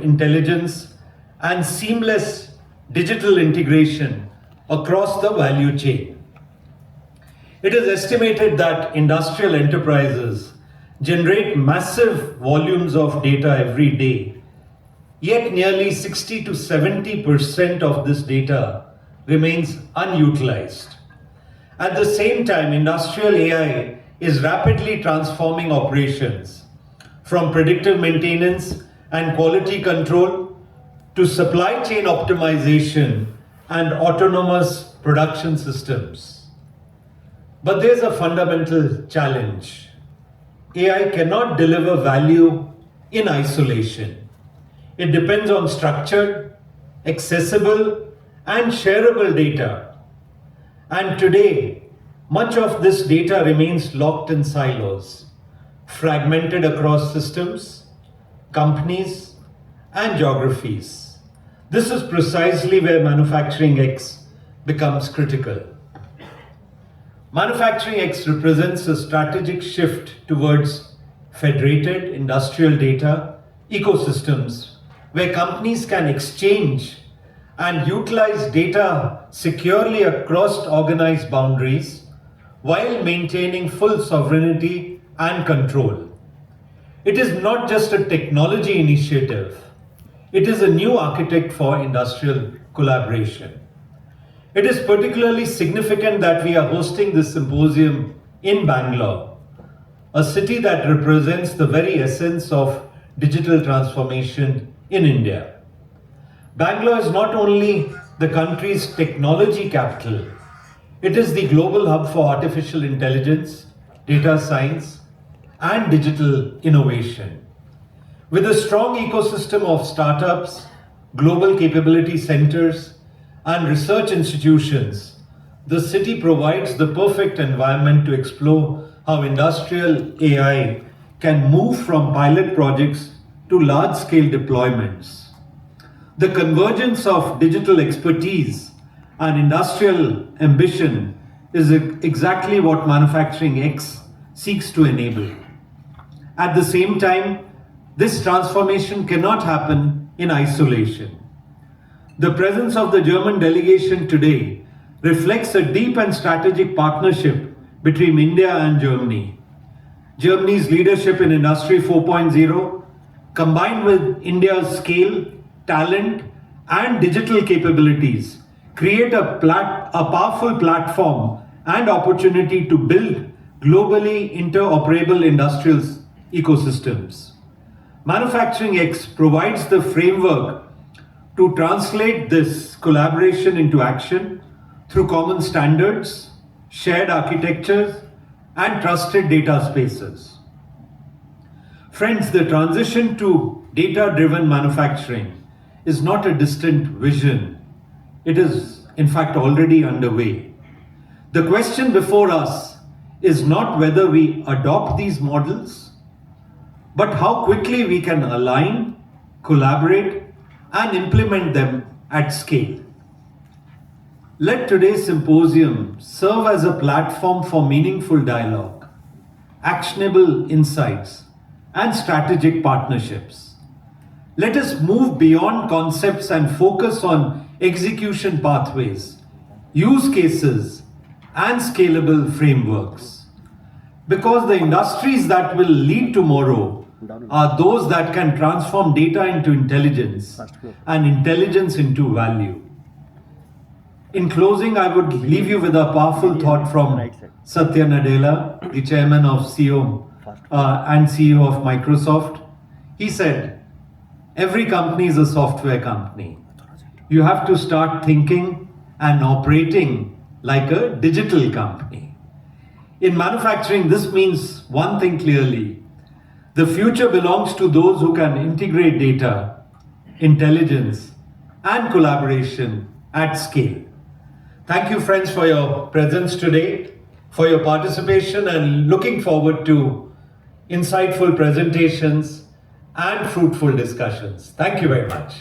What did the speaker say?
intelligence, and seamless digital integration across the value chain. It is estimated that industrial enterprises generate massive volumes of data every day, yet nearly 60 to 70% of this data remains unutilized. At the same time, industrial AI is rapidly transforming operations from predictive maintenance and quality control to supply chain optimization and autonomous production systems. But there's a fundamental challenge. AI cannot deliver value in isolation. It depends on structured, accessible, and shareable data. And today, much of this data remains locked in silos, fragmented across systems, companies, and geographies. This is precisely where Manufacturing X becomes critical. Manufacturing X represents a strategic shift towards federated industrial data ecosystems where companies can exchange and utilize data securely across organized boundaries while maintaining full sovereignty and control. It is not just a technology initiative, it is a new architect for industrial collaboration. It is particularly significant that we are hosting this symposium in Bangalore, a city that represents the very essence of digital transformation in India. Bangalore is not only the country's technology capital, it is the global hub for artificial intelligence, data science, and digital innovation. With a strong ecosystem of startups, global capability centers, and research institutions, the city provides the perfect environment to explore how industrial AI can move from pilot projects to large-scale deployments. The convergence of digital expertise and industrial ambition is exactly what Manufacturing X seeks to enable. At the same time, this transformation cannot happen in isolation. The presence of the German delegation today reflects a deep and strategic partnership between India and Germany. Germany's leadership in Industry 4.0, combined with India's scale, talent, and digital capabilities, create a powerful platform and opportunity to build globally interoperable industrial ecosystems. Manufacturing X provides the framework to translate this collaboration into action through common standards, shared architectures, and trusted data spaces. Friends, the transition to data-driven manufacturing is not a distant vision. It is, in fact, already underway. The question before us is not whether we adopt these models, but how quickly we can align, collaborate, and implement them at scale. Let today's symposium serve as a platform for meaningful dialogue, actionable insights, and strategic partnerships. Let us move beyond concepts and focus on execution pathways, use cases, and scalable frameworks. Because the industries that will lead tomorrow are those that can transform data into intelligence and intelligence into value. In closing, I would leave you with a powerful thought from Satya Nadella, the chairman of CEO and CEO of Microsoft. He said, every company is a software company. You have to start thinking and operating like a digital company. In manufacturing, this means one thing clearly. The future belongs to those who can integrate data, intelligence, and collaboration at scale. Thank you, friends, for your presence today, for your participation, and looking forward to insightful presentations and fruitful discussions. Thank you very much.